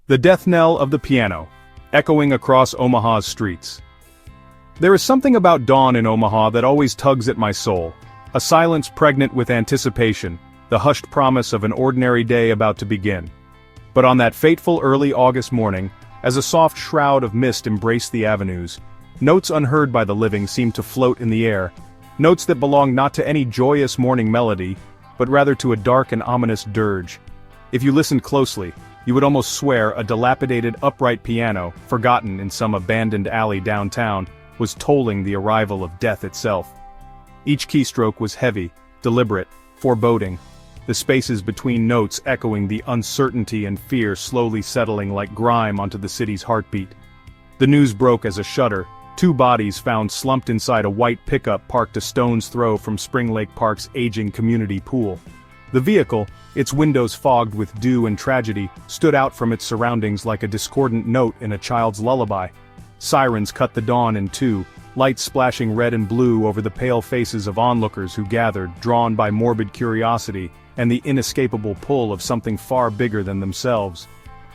The death knell of the piano, echoing across Omaha's streets. There is something about dawn in Omaha that always tugs at my soul, a silence pregnant with anticipation, the hushed promise of an ordinary day about to begin. But on that fateful early August morning, as a soft shroud of mist embraced the avenues, notes unheard by the living seemed to float in the air, notes that belonged not to any joyous morning melody, but rather to a dark and ominous dirge. If you listened closely, you would almost swear a dilapidated upright piano, forgotten in some abandoned alley downtown, was tolling the arrival of death itself. Each keystroke was heavy, deliberate, foreboding, the spaces between notes echoing the uncertainty and fear slowly settling like grime onto the city's heartbeat. The news broke as a shudder, 2 bodies found slumped inside a white pickup parked a stone's throw from Spring Lake Park's aging community pool. The vehicle, its windows fogged with dew and tragedy, stood out from its surroundings like a discordant note in a child's lullaby. Sirens cut the dawn in two, lights splashing red and blue over the pale faces of onlookers who gathered, drawn by morbid curiosity and the inescapable pull of something far bigger than themselves.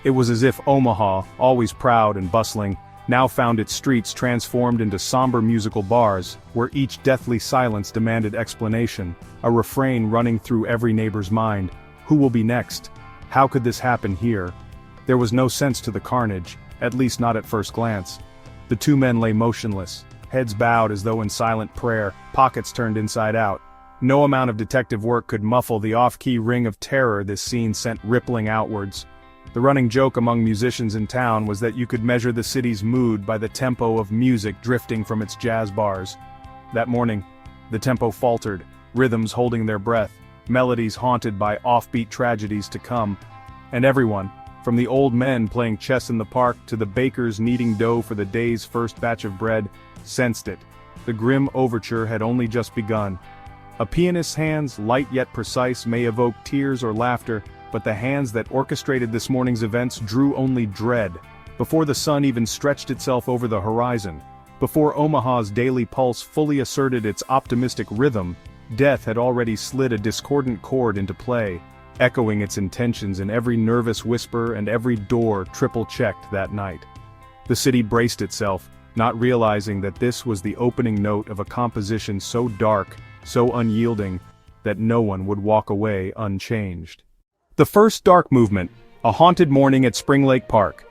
It was as if Omaha, always proud and bustling, now found its streets transformed into somber musical bars, where each deathly silence demanded explanation, a refrain running through every neighbor's mind. Who will be next? How could this happen here? There was no sense to the carnage, at least not at first glance. The 2 men lay motionless, heads bowed as though in silent prayer, pockets turned inside out. No amount of detective work could muffle the off-key ring of terror this scene sent rippling outwards. The running joke among musicians in town was that you could measure the city's mood by the tempo of music drifting from its jazz bars. That morning, the tempo faltered, rhythms holding their breath, melodies haunted by offbeat tragedies to come. And everyone, from the old men playing chess in the park to the bakers kneading dough for the day's first batch of bread, sensed it. The grim overture had only just begun. A pianist's hands, light yet precise, may evoke tears or laughter, but the hands that orchestrated this morning's events drew only dread. Before the sun even stretched itself over the horizon, before Omaha's daily pulse fully asserted its optimistic rhythm, death had already slid a discordant chord into play, echoing its intentions in every nervous whisper and every door triple-checked that night. The city braced itself, not realizing that this was the opening note of a composition so dark, so unyielding, that no one would walk away unchanged. The first dark movement, a haunted morning at Spring Lake Park.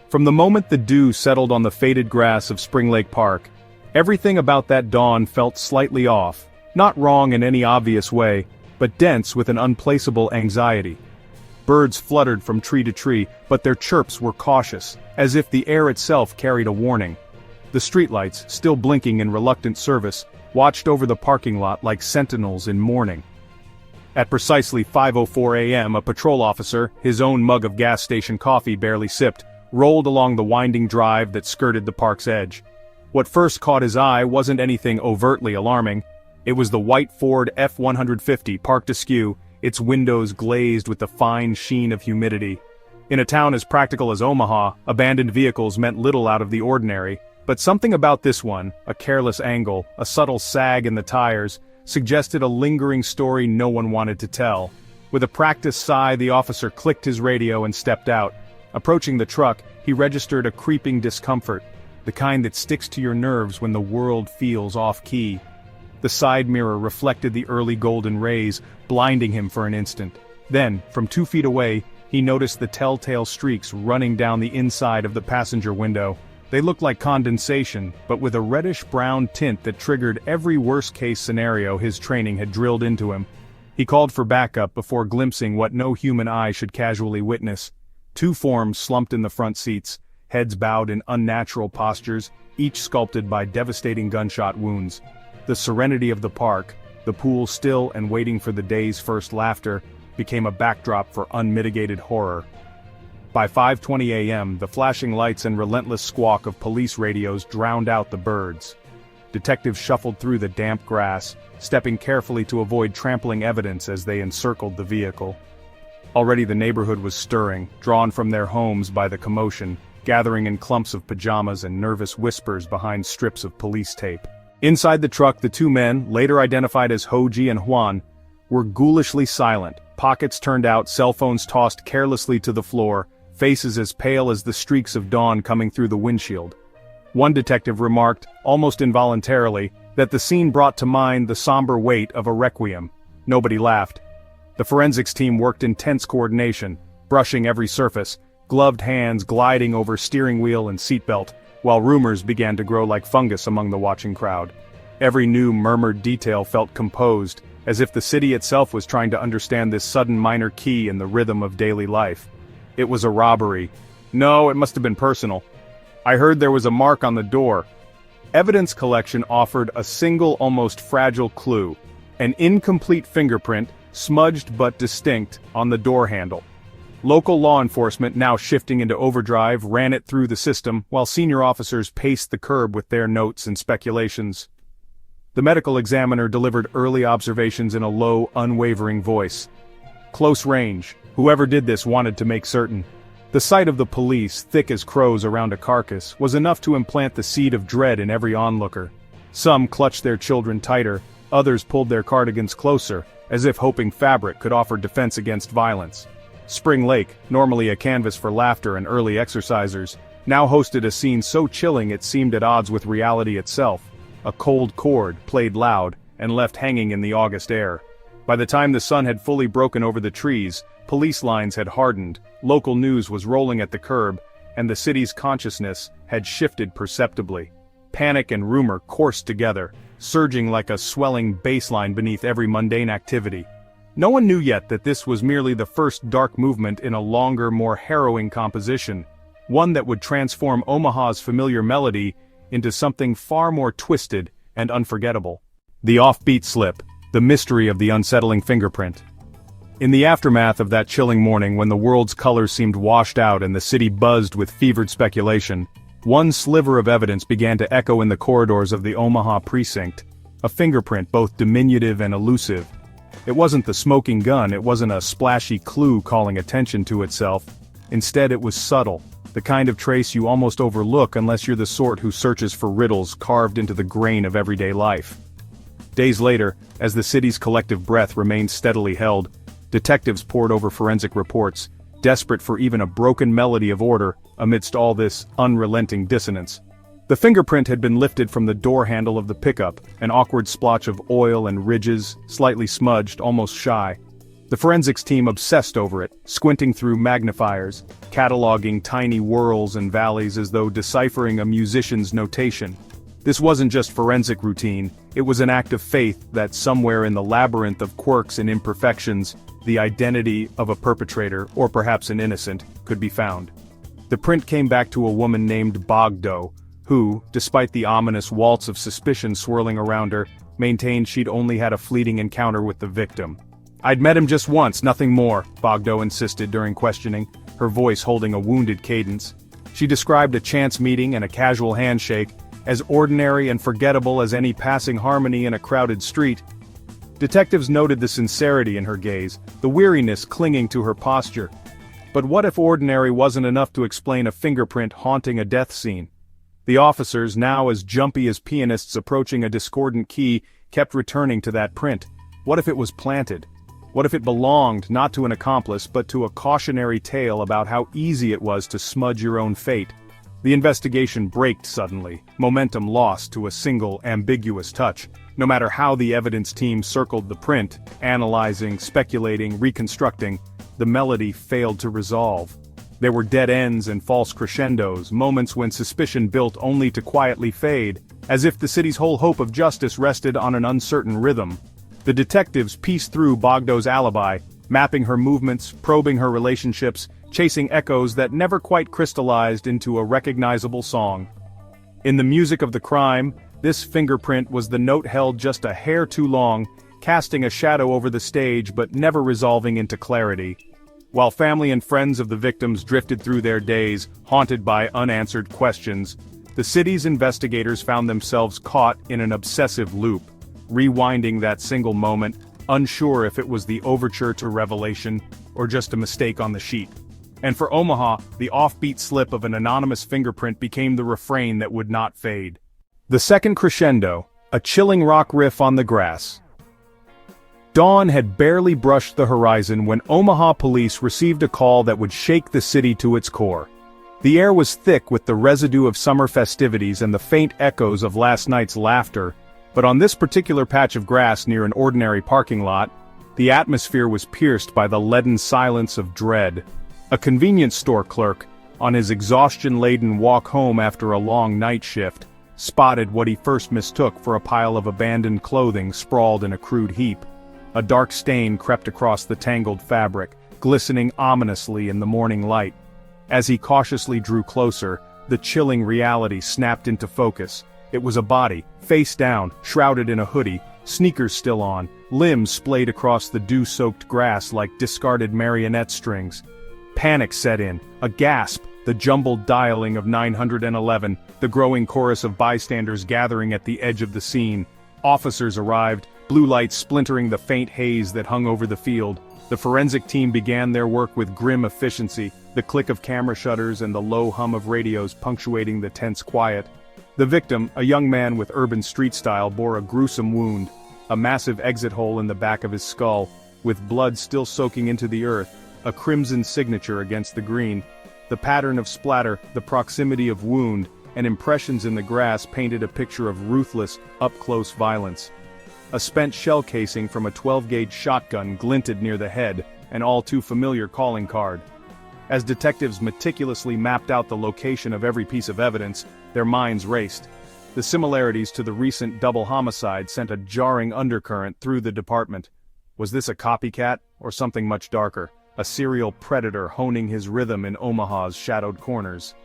From the moment the dew settled on the faded grass of Spring Lake Park, everything about that dawn felt slightly off, not wrong in any obvious way, but dense with an unplaceable anxiety. Birds fluttered from tree to tree, but their chirps were cautious, as if the air itself carried a warning. The streetlights, still blinking in reluctant service, watched over the parking lot like sentinels in mourning. At precisely 5:04 a.m. a patrol officer, his own mug of gas station coffee barely sipped, rolled along the winding drive that skirted the park's edge. What first caught his eye wasn't anything overtly alarming. It was the white Ford F-150 parked askew, its windows glazed with the fine sheen of humidity. In a town as practical as Omaha, abandoned vehicles meant little out of the ordinary, but something about this one, a careless angle, a subtle sag in the tires, suggested a lingering story no one wanted to tell. With a practiced sigh, the officer clicked his radio and stepped out. Approaching the truck, he registered a creeping discomfort, the kind that sticks to your nerves when the world feels off-key. The side mirror reflected the early golden rays, blinding him for an instant. Then, from 2 feet away, he noticed the telltale streaks running down the inside of the passenger window. They looked like condensation, but with a reddish-brown tint that triggered every worst-case scenario his training had drilled into him. He called for backup before glimpsing what no human eye should casually witness. 2 forms slumped in the front seats, heads bowed in unnatural postures, each sculpted by devastating gunshot wounds. The serenity of the park, the pool still and waiting for the day's first laughter, became a backdrop for unmitigated horror. By 5:20 a.m., the flashing lights and relentless squawk of police radios drowned out the birds. Detectives shuffled through the damp grass, stepping carefully to avoid trampling evidence as they encircled the vehicle. Already the neighborhood was stirring, drawn from their homes by the commotion, gathering in clumps of pajamas and nervous whispers behind strips of police tape. Inside the truck, the 2 men, later identified as Hoji and Juan, were ghoulishly silent, pockets turned out, cell phones tossed carelessly to the floor, faces as pale as the streaks of dawn coming through the windshield. One detective remarked, almost involuntarily, that the scene brought to mind the somber weight of a requiem. Nobody laughed. The forensics team worked in tense coordination, brushing every surface, gloved hands gliding over steering wheel and seatbelt, while rumors began to grow like fungus among the watching crowd. Every new murmured detail felt composed, as if the city itself was trying to understand this sudden minor key in the rhythm of daily life. It was a robbery. No, it must have been personal. I heard there was a mark on the door. Evidence collection offered a single, almost fragile clue: an incomplete fingerprint, smudged but distinct, on the door handle. Local law enforcement, now shifting into overdrive, ran it through the system, while senior officers paced the curb with their notes and speculations. The medical examiner delivered early observations in a low, unwavering voice. Close range. Whoever did this wanted to make certain. The sight of the police, thick as crows around a carcass, was enough to implant the seed of dread in every onlooker. Some clutched their children tighter, others pulled their cardigans closer, as if hoping fabric could offer defense against violence. Spring Lake, normally a canvas for laughter and early exercisers, now hosted a scene so chilling it seemed at odds with reality itself. A cold chord, played loud, and left hanging in the August air. By the time the sun had fully broken over the trees, police lines had hardened, local news was rolling at the curb, and the city's consciousness had shifted perceptibly. Panic and rumor coursed together, surging like a swelling baseline beneath every mundane activity. No one knew yet that this was merely the first dark movement in a longer, more harrowing composition, one that would transform Omaha's familiar melody into something far more twisted and unforgettable. The offbeat slip, the mystery of the unsettling fingerprint. In the aftermath of that chilling morning when the world's colors seemed washed out and the city buzzed with fevered speculation, one sliver of evidence began to echo in the corridors of the Omaha precinct, a fingerprint both diminutive and elusive. It wasn't the smoking gun, it wasn't a splashy clue calling attention to itself. Instead, it was subtle, the kind of trace you almost overlook unless you're the sort who searches for riddles carved into the grain of everyday life. Days later, as the city's collective breath remained steadily held, detectives pored over forensic reports, desperate for even a broken melody of order amidst all this unrelenting dissonance. The fingerprint had been lifted from the door handle of the pickup, an awkward splotch of oil and ridges, slightly smudged, almost shy. The forensics team obsessed over it, squinting through magnifiers, cataloging tiny whorls and valleys as though deciphering a musician's notation. This wasn't just forensic routine, it was an act of faith that somewhere in the labyrinth of quirks and imperfections, the identity of a perpetrator, or perhaps an innocent, could be found. The print came back to a woman named Bogdo, who, despite the ominous waltz of suspicion swirling around her, maintained she'd only had a fleeting encounter with the victim. "I'd met him just once, nothing more," Bogdo insisted during questioning, her voice holding a wounded cadence. She described a chance meeting and a casual handshake, as ordinary and forgettable as any passing harmony in a crowded street. Detectives noted the sincerity in her gaze, the weariness clinging to her posture. But what if ordinary wasn't enough to explain a fingerprint haunting a death scene? The officers, now as jumpy as pianists approaching a discordant key, kept returning to that print. What if it was planted? What if it belonged not to an accomplice but to a cautionary tale about how easy it was to smudge your own fate? The investigation braked suddenly, momentum lost to a single, ambiguous touch. No matter how the evidence team circled the print, analyzing, speculating, reconstructing, the melody failed to resolve. There were dead ends and false crescendos, moments when suspicion built only to quietly fade, as if the city's whole hope of justice rested on an uncertain rhythm. The detectives pieced through Bogdo's alibi, mapping her movements, probing her relationships, chasing echoes that never quite crystallized into a recognizable song. In the music of the crime, this fingerprint was the note held just a hair too long, casting a shadow over the stage but never resolving into clarity. While family and friends of the victims drifted through their days, haunted by unanswered questions, the city's investigators found themselves caught in an obsessive loop, rewinding that single moment, unsure if it was the overture to revelation or just a mistake on the sheet. And for Omaha, the offbeat slip of an anonymous fingerprint became the refrain that would not fade. The second crescendo, a chilling rock riff on the grass. Dawn had barely brushed the horizon when Omaha police received a call that would shake the city to its core. The air was thick with the residue of summer festivities and the faint echoes of last night's laughter, but on this particular patch of grass near an ordinary parking lot, the atmosphere was pierced by the leaden silence of dread. A convenience store clerk, on his exhaustion-laden walk home after a long night shift, spotted what he first mistook for a pile of abandoned clothing sprawled in a crude heap. A dark stain crept across the tangled fabric, glistening ominously in the morning light. As he cautiously drew closer, the chilling reality snapped into focus. It was a body, face down, shrouded in a hoodie, sneakers still on, limbs splayed across the dew-soaked grass like discarded marionette strings. Panic set in, a gasp, the jumbled dialing of 911, the growing chorus of bystanders gathering at the edge of the scene. Officers arrived, blue lights splintering the faint haze that hung over the field. The forensic team began their work with grim efficiency, the click of camera shutters and the low hum of radios punctuating the tense quiet. The victim, a young man with urban street style, bore a gruesome wound, a massive exit hole in the back of his skull, with blood still soaking into the earth, a crimson signature against the green. The pattern of splatter, the proximity of wound, and impressions in the grass painted a picture of ruthless, up-close violence. A spent shell casing from a 12-gauge shotgun glinted near the head, an all-too-familiar calling card. As detectives meticulously mapped out the location of every piece of evidence, their minds raced. The similarities to the recent double homicide sent a jarring undercurrent through the department. Was this a copycat, or something much darker? A serial predator honing his rhythm in Omaha's shadowed corners?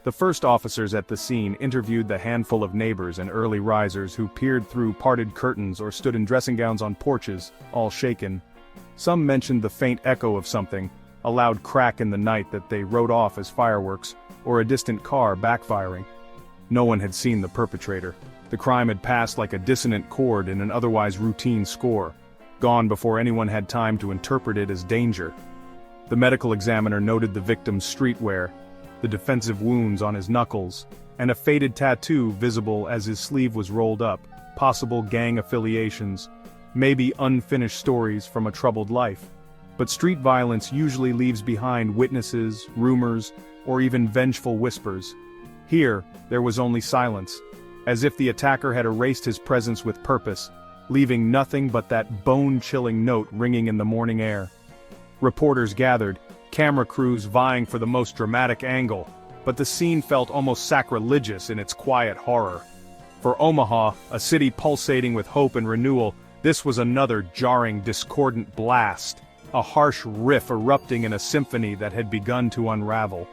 The first officers at the scene interviewed the handful of neighbors and early risers who peered through parted curtains or stood in dressing gowns on porches, all shaken. Some mentioned the faint echo of something, a loud crack in the night that they wrote off as fireworks, or a distant car backfiring. No one had seen the perpetrator. The crime had passed like a dissonant chord in an otherwise routine score, gone before anyone had time to interpret it as danger. The medical examiner noted the victim's streetwear, the defensive wounds on his knuckles, and a faded tattoo visible as his sleeve was rolled up, possible gang affiliations, maybe unfinished stories from a troubled life. But street violence usually leaves behind witnesses, rumors, or even vengeful whispers. Here, there was only silence, as if the attacker had erased his presence with purpose, leaving nothing but that bone-chilling note ringing in the morning air. Reporters gathered, camera crews vying for the most dramatic angle, but the scene felt almost sacrilegious in its quiet horror. For Omaha, a city pulsating with hope and renewal, this was another jarring, discordant blast, a harsh riff erupting in a symphony that had begun to unravel.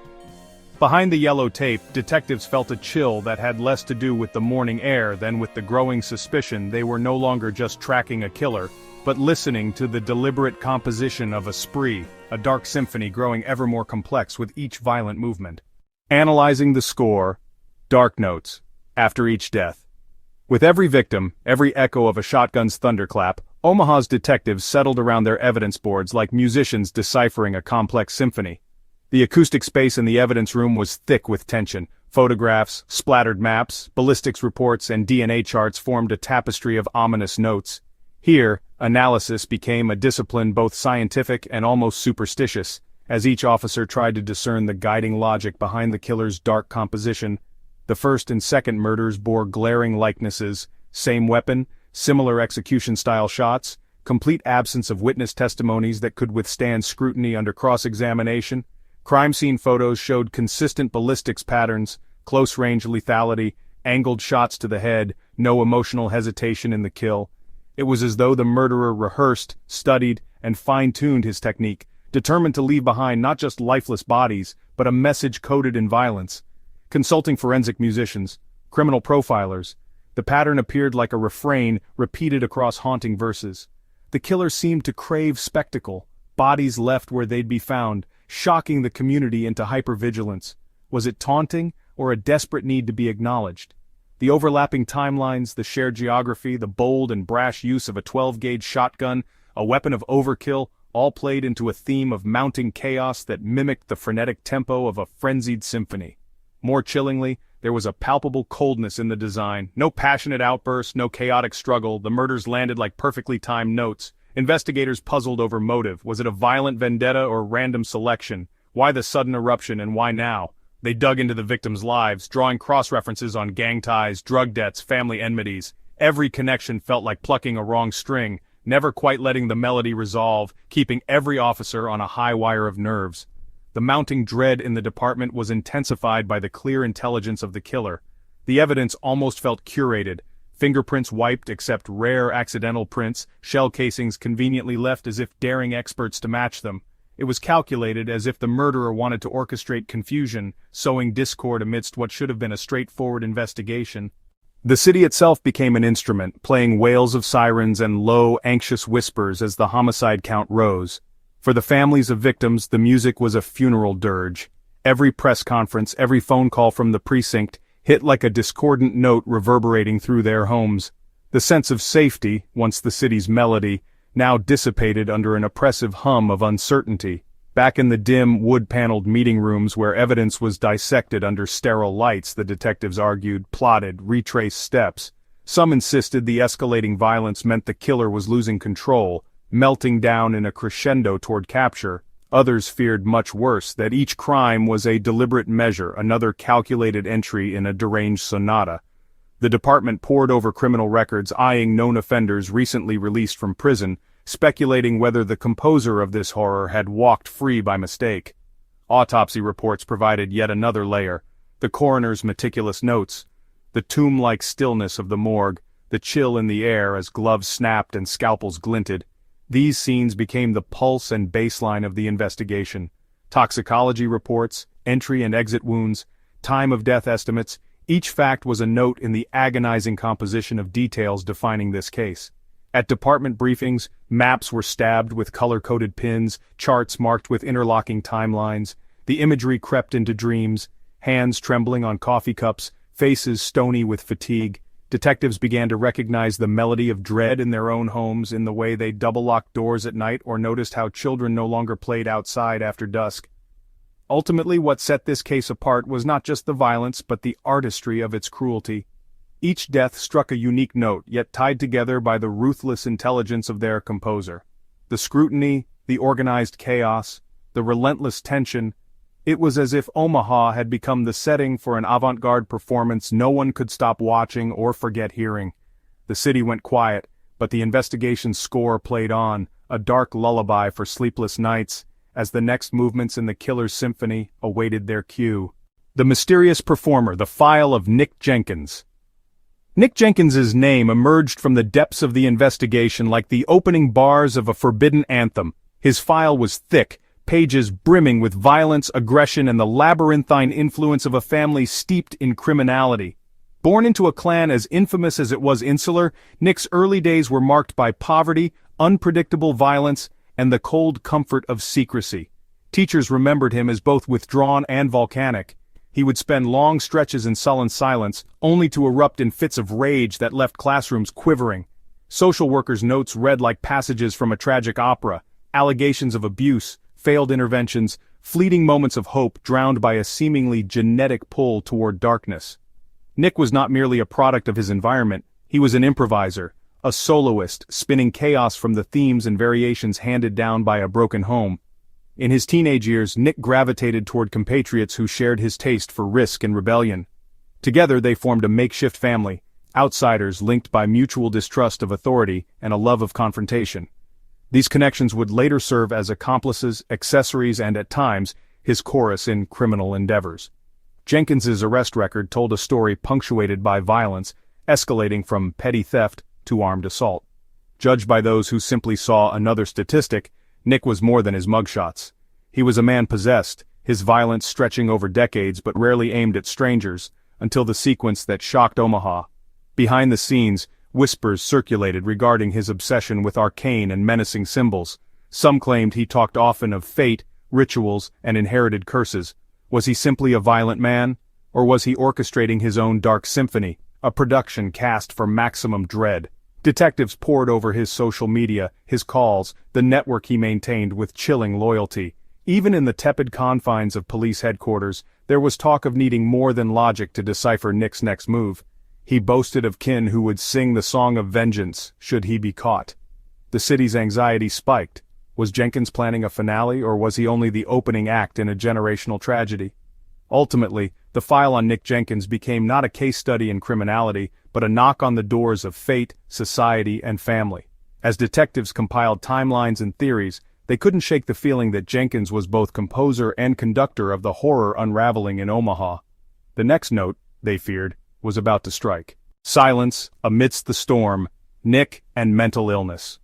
Behind the yellow tape, detectives felt a chill that had less to do with the morning air than with the growing suspicion they were no longer just tracking a killer, but listening to the deliberate composition of a spree, a dark symphony growing ever more complex with each violent movement. Analyzing the score, dark notes, after each death. With every victim, every echo of a shotgun's thunderclap, Omaha's detectives settled around their evidence boards like musicians deciphering a complex symphony. The acoustic space in the evidence room was thick with tension. Photographs, splattered maps, ballistics reports, and DNA charts formed a tapestry of ominous notes. Here, analysis became a discipline both scientific and almost superstitious, as each officer tried to discern the guiding logic behind the killer's dark composition. The first and second murders bore glaring likenesses: same weapon, similar execution-style shots, complete absence of witness testimonies that could withstand scrutiny under cross-examination. Crime scene photos showed consistent ballistics patterns, close-range lethality, angled shots to the head, no emotional hesitation in the kill. It was as though the murderer rehearsed, studied, and fine-tuned his technique, determined to leave behind not just lifeless bodies, but a message coded in violence. Consulting forensic musicians, criminal profilers, the pattern appeared like a refrain repeated across haunting verses. The killer seemed to crave spectacle, bodies left where they'd be found, shocking the community into hypervigilance. Was it taunting, or a desperate need to be acknowledged? The overlapping timelines, the shared geography, the bold and brash use of a 12-gauge shotgun, a weapon of overkill, all played into a theme of mounting chaos that mimicked the frenetic tempo of a frenzied symphony. More chillingly, there was a palpable coldness in the design. No passionate outburst, no chaotic struggle. The murders landed like perfectly timed notes. Investigators puzzled over motive. Was it a violent vendetta or random selection? Why the sudden eruption and why now? They dug into the victims' lives, drawing cross-references on gang ties, drug debts, family enmities. Every connection felt like plucking a wrong string, never quite letting the melody resolve, keeping every officer on a high wire of nerves. The mounting dread in the department was intensified by the clear intelligence of the killer. The evidence almost felt curated. Fingerprints wiped except rare accidental prints, shell casings conveniently left as if daring experts to match them. It was calculated as if the murderer wanted to orchestrate confusion, sowing discord amidst what should have been a straightforward investigation. The city itself became an instrument, playing wails of sirens and low, anxious whispers as the homicide count rose. For the families of victims, the music was a funeral dirge. Every press conference, every phone call from the precinct, hit like a discordant note reverberating through their homes. The sense of safety, once the city's melody, now dissipated under an oppressive hum of uncertainty. Back in the dim, wood-paneled meeting rooms where evidence was dissected under sterile lights, the detectives argued, plotted, retraced steps. Some insisted the escalating violence meant the killer was losing control, melting down in a crescendo toward capture. Others feared much worse, that each crime was a deliberate measure, another calculated entry in a deranged sonata. The department pored over criminal records, eyeing known offenders recently released from prison, speculating whether the composer of this horror had walked free by mistake. Autopsy reports provided yet another layer. The coroner's meticulous notes, the tomb-like stillness of the morgue, the chill in the air as gloves snapped and scalpels glinted. These scenes became the pulse and baseline of the investigation. Toxicology reports, entry and exit wounds, time of death estimates, each fact was a note in the agonizing composition of details defining this case. At department briefings, maps were stabbed with color-coded pins, charts marked with interlocking timelines. The imagery crept into dreams, hands trembling on coffee cups, faces stony with fatigue. Detectives began to recognize the melody of dread in their own homes, in the way they double-locked doors at night or noticed how children no longer played outside after dusk. Ultimately, what set this case apart was not just the violence but the artistry of its cruelty. Each death struck a unique note, yet tied together by the ruthless intelligence of their composer. The scrutiny, the organized chaos, the relentless tension. It was as if Omaha had become the setting for an avant-garde performance no one could stop watching or forget hearing. The city went quiet, but the investigation's score played on, a dark lullaby for sleepless nights, as the next movements in the killer's symphony awaited their cue. The mysterious performer, the file of Nick Jenkins. Nick Jenkins's name emerged from the depths of the investigation like the opening bars of a forbidden anthem. His file was thick, pages brimming with violence, aggression, and the labyrinthine influence of a family steeped in criminality. Born into a clan as infamous as it was insular, Nick's early days were marked by poverty, unpredictable violence, and the cold comfort of secrecy. Teachers remembered him as both withdrawn and volcanic. He would spend long stretches in sullen silence, only to erupt in fits of rage that left classrooms quivering. Social workers' notes read like passages from a tragic opera, allegations of abuse, failed interventions, fleeting moments of hope drowned by a seemingly genetic pull toward darkness. Nick was not merely a product of his environment, he was an improviser, a soloist, spinning chaos from the themes and variations handed down by a broken home. In his teenage years, Nick gravitated toward compatriots who shared his taste for risk and rebellion. Together they formed a makeshift family, outsiders linked by mutual distrust of authority and a love of confrontation. These connections would later serve as accomplices, accessories, and at times, his chorus in criminal endeavors. Jenkins's arrest record told a story punctuated by violence, escalating from petty theft to armed assault. Judged by those who simply saw another statistic, Nick was more than his mugshots. He was a man possessed, his violence stretching over decades but rarely aimed at strangers, until the sequence that shocked Omaha. Behind the scenes, whispers circulated regarding his obsession with arcane and menacing symbols. Some claimed he talked often of fate, rituals, and inherited curses. Was he simply a violent man? Or was he orchestrating his own dark symphony, a production cast for maximum dread? Detectives pored over his social media, his calls, the network he maintained with chilling loyalty. Even in the tepid confines of police headquarters, there was talk of needing more than logic to decipher Nick's next move. He boasted of kin who would sing the song of vengeance, should he be caught. The city's anxiety spiked. Was Jenkins planning a finale, or was he only the opening act in a generational tragedy? Ultimately, the file on Nick Jenkins became not a case study in criminality, but a knock on the doors of fate, society, and family. As detectives compiled timelines and theories, they couldn't shake the feeling that Jenkins was both composer and conductor of the horror unraveling in Omaha. The next note, they feared, was about to strike. Silence, amidst the storm, Nick and mental illness.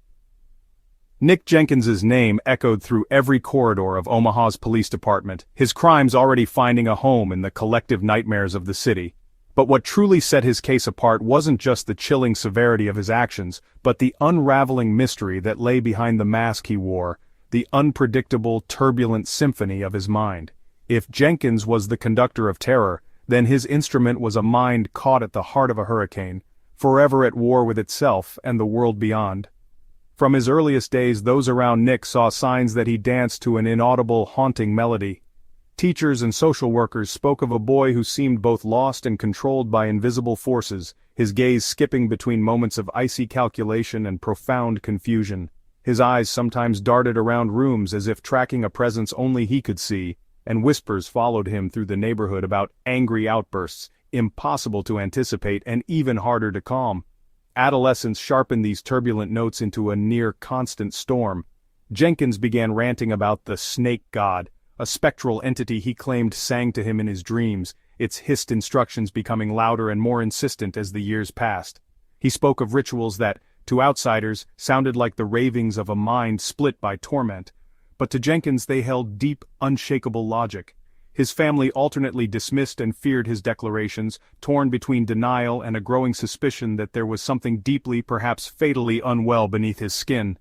Nick Jenkins's name echoed through every corridor of Omaha's police department, his crimes already finding a home in the collective nightmares of the city. But what truly set his case apart wasn't just the chilling severity of his actions, but the unraveling mystery that lay behind the mask he wore, the unpredictable, turbulent symphony of his mind. If Jenkins was the conductor of terror, then his instrument was a mind caught at the heart of a hurricane, forever at war with itself and the world beyond. From his earliest days, those around Nick saw signs that he danced to an inaudible, haunting melody. Teachers and social workers spoke of a boy who seemed both lost and controlled by invisible forces, his gaze skipping between moments of icy calculation and profound confusion. His eyes sometimes darted around rooms as if tracking a presence only he could see, and whispers followed him through the neighborhood about angry outbursts, impossible to anticipate and even harder to calm. Adolescence sharpened these turbulent notes into a near-constant storm. Jenkins began ranting about the snake god, a spectral entity he claimed sang to him in his dreams, its hissed instructions becoming louder and more insistent as the years passed. He spoke of rituals that, to outsiders, sounded like the ravings of a mind split by torment, but to Jenkins they held deep, unshakable logic. His family alternately dismissed and feared his declarations, torn between denial and a growing suspicion that there was something deeply, perhaps fatally unwell beneath his skin.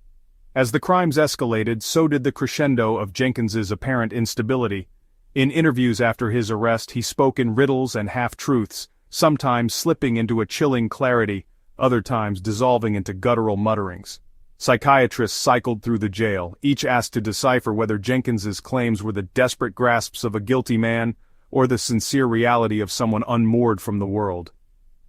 As the crimes escalated, so did the crescendo of Jenkins's apparent instability. In interviews after his arrest, he spoke in riddles and half-truths, sometimes slipping into a chilling clarity, other times dissolving into guttural mutterings. Psychiatrists cycled through the jail, each asked to decipher whether Jenkins's claims were the desperate grasps of a guilty man, or the sincere reality of someone unmoored from the world.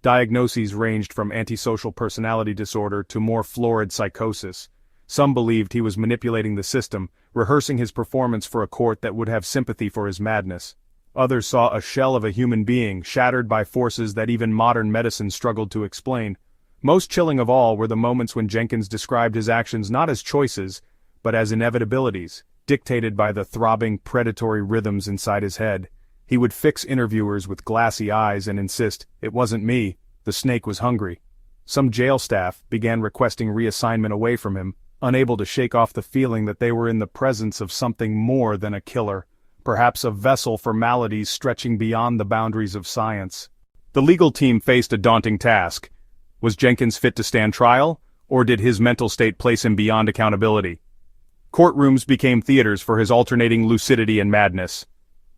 Diagnoses ranged from antisocial personality disorder to more florid psychosis. Some believed he was manipulating the system, rehearsing his performance for a court that would have sympathy for his madness. Others saw a shell of a human being, shattered by forces that even modern medicine struggled to explain. Most chilling of all were the moments when Jenkins described his actions not as choices, but as inevitabilities, dictated by the throbbing, predatory rhythms inside his head. He would fix interviewers with glassy eyes and insist, "It wasn't me, the snake was hungry." Some jail staff began requesting reassignment away from him, unable to shake off the feeling that they were in the presence of something more than a killer, perhaps a vessel for maladies stretching beyond the boundaries of science. The legal team faced a daunting task. Was Jenkins fit to stand trial, or did his mental state place him beyond accountability? Courtrooms became theaters for his alternating lucidity and madness.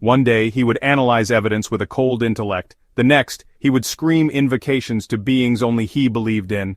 One day he would analyze evidence with a cold intellect, the next he would scream invocations to beings only he believed in.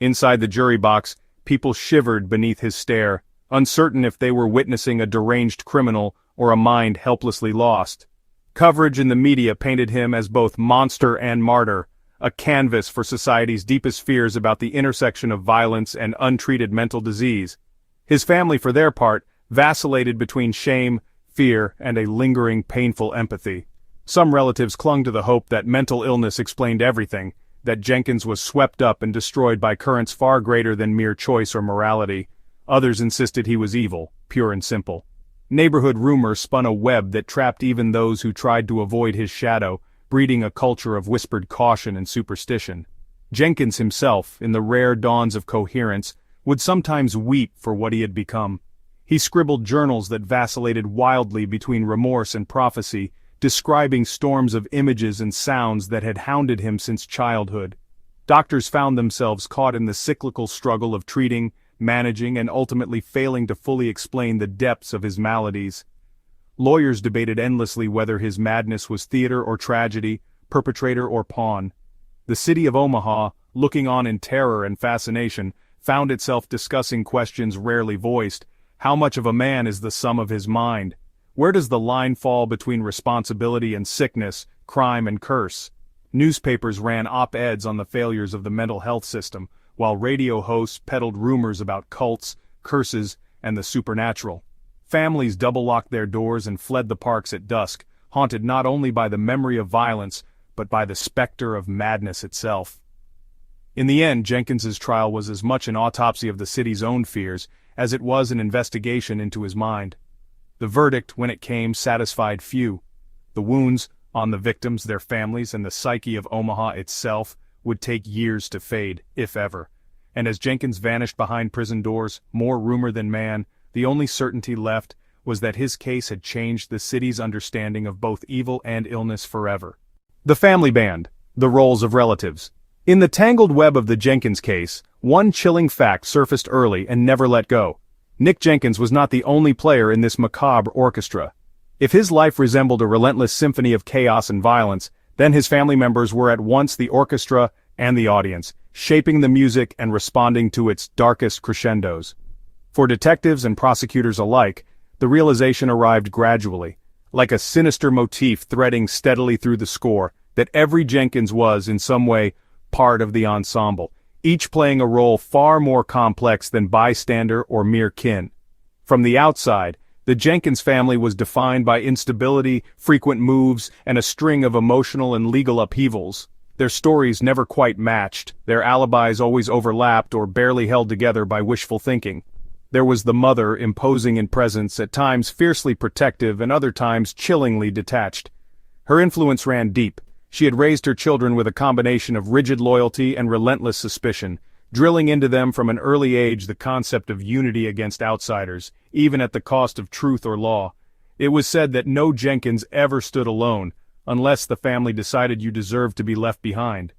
Inside the jury box, people shivered beneath his stare, uncertain if they were witnessing a deranged criminal or a mind helplessly lost. Coverage in the media painted him as both monster and martyr, a canvas for society's deepest fears about the intersection of violence and untreated mental disease. His family, for their part, vacillated between shame, fear, and a lingering, painful empathy. Some relatives clung to the hope that mental illness explained everything, that Jenkins was swept up and destroyed by currents far greater than mere choice or morality. Others insisted he was evil, pure and simple. Neighborhood rumor spun a web that trapped even those who tried to avoid his shadow, breeding a culture of whispered caution and superstition. Jenkins himself, in the rare dawns of coherence, would sometimes weep for what he had become. He scribbled journals that vacillated wildly between remorse and prophecy, describing storms of images and sounds that had hounded him since childhood. Doctors found themselves caught in the cyclical struggle of treating, managing, and ultimately failing to fully explain the depths of his maladies. Lawyers debated endlessly whether his madness was theater or tragedy, perpetrator or pawn. The city of Omaha, looking on in terror and fascination, found itself discussing questions rarely voiced. How much of a man is the sum of his mind? Where does the line fall between responsibility and sickness, crime and curse? Newspapers ran op-eds on the failures of the mental health system, while radio hosts peddled rumors about cults, curses, and the supernatural. Families double-locked their doors and fled the parks at dusk, haunted not only by the memory of violence, but by the specter of madness itself. In the end, Jenkins's trial was as much an autopsy of the city's own fears as it was an investigation into his mind. The verdict, when it came, satisfied few. The wounds on the victims, their families, and the psyche of Omaha itself would take years to fade, if ever. And as Jenkins vanished behind prison doors, more rumor than man, the only certainty left was that his case had changed the city's understanding of both evil and illness forever. The family band, the roles of relatives. In the tangled web of the Jenkins case, one chilling fact surfaced early and never let go. Nick Jenkins was not the only player in this macabre orchestra. If his life resembled a relentless symphony of chaos and violence, then his family members were at once the orchestra and the audience, shaping the music and responding to its darkest crescendos. For detectives and prosecutors alike, the realization arrived gradually, like a sinister motif threading steadily through the score, that every Jenkins was, in some way, part of the ensemble, each playing a role far more complex than bystander or mere kin. From the outside, the Jenkins family was defined by instability, frequent moves, and a string of emotional and legal upheavals. Their stories never quite matched, their alibis always overlapped or barely held together by wishful thinking. There was the mother, imposing in presence, at times fiercely protective and other times chillingly detached. Her influence ran deep. She had raised her children with a combination of rigid loyalty and relentless suspicion, drilling into them from an early age the concept of unity against outsiders, even at the cost of truth or law. It was said that no Jenkins ever stood alone, unless the family decided you deserved to be left behind.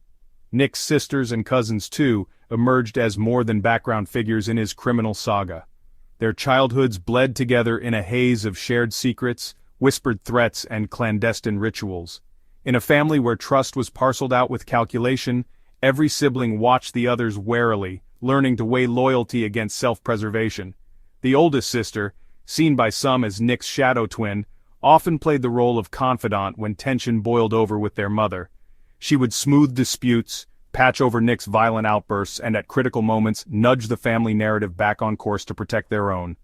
Nick's sisters and cousins, too, emerged as more than background figures in his criminal saga. Their childhoods bled together in a haze of shared secrets, whispered threats, and clandestine rituals. In a family where trust was parceled out with calculation, every sibling watched the others warily, learning to weigh loyalty against self-preservation. The oldest sister, seen by some as Nick's shadow twin, often played the role of confidant when tension boiled over with their mother. She would smooth disputes, patch over Nick's violent outbursts, and at critical moments nudge the family narrative back on course to protect their own.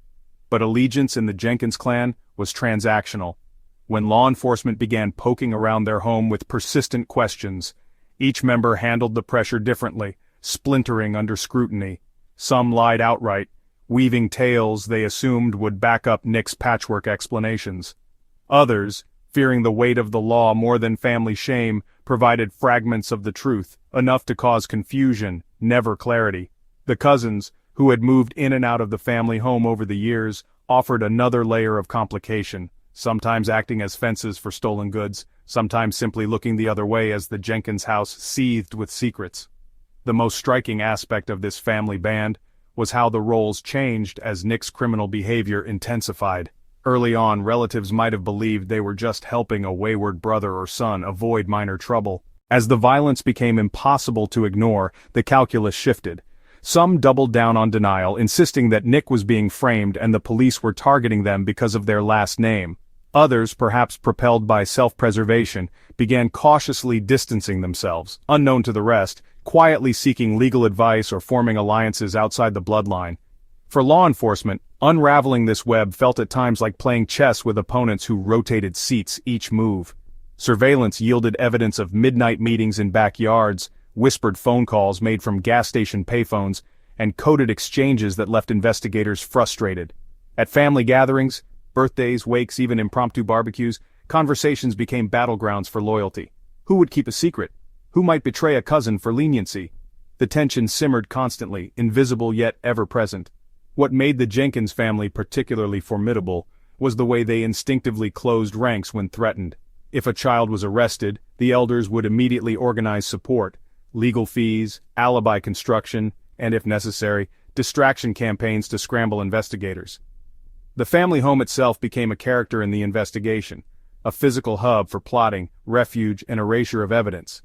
But allegiance in the Jenkins clan was transactional. When law enforcement began poking around their home with persistent questions, each member handled the pressure differently, splintering under scrutiny. Some lied outright, weaving tales they assumed would back up Nick's patchwork explanations. Others, fearing the weight of the law more than family shame, provided fragments of the truth, enough to cause confusion, never clarity. The cousins, who had moved in and out of the family home over the years, offered another layer of complication, sometimes acting as fences for stolen goods, sometimes simply looking the other way as the Jenkins house seethed with secrets. The most striking aspect of this family band was how the roles changed as Nick's criminal behavior intensified. Early on, relatives might have believed they were just helping a wayward brother or son avoid minor trouble. As the violence became impossible to ignore, the calculus shifted. Some doubled down on denial, insisting that Nick was being framed and the police were targeting them because of their last name. Others, perhaps propelled by self-preservation, began cautiously distancing themselves, unknown to the rest, quietly seeking legal advice or forming alliances outside the bloodline. For law enforcement, unraveling this web felt at times like playing chess with opponents who rotated seats each move. Surveillance yielded evidence of midnight meetings in backyards, whispered phone calls made from gas station payphones, and coded exchanges that left investigators frustrated. At family gatherings, birthdays, wakes, even impromptu barbecues, conversations became battlegrounds for loyalty. Who would keep a secret? Who might betray a cousin for leniency? The tension simmered constantly, invisible yet ever-present. What made the Jenkins family particularly formidable was the way they instinctively closed ranks when threatened. If a child was arrested, the elders would immediately organize support, legal fees, alibi construction, and if necessary, distraction campaigns to scramble investigators. The family home itself became a character in the investigation, a physical hub for plotting, refuge, and erasure of evidence.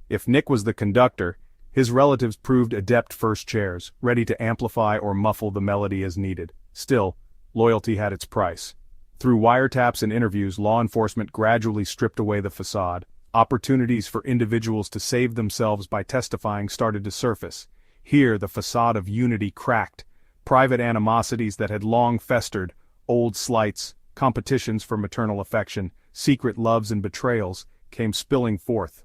If Nick was the conductor, his relatives proved adept first chairs, ready to amplify or muffle the melody as needed. Still, loyalty had its price. Through wiretaps and interviews, law enforcement gradually stripped away the facade. Opportunities for individuals to save themselves by testifying started to surface. Here, the facade of unity cracked. Private animosities that had long festered, old slights, competitions for maternal affection, secret loves and betrayals, came spilling forth.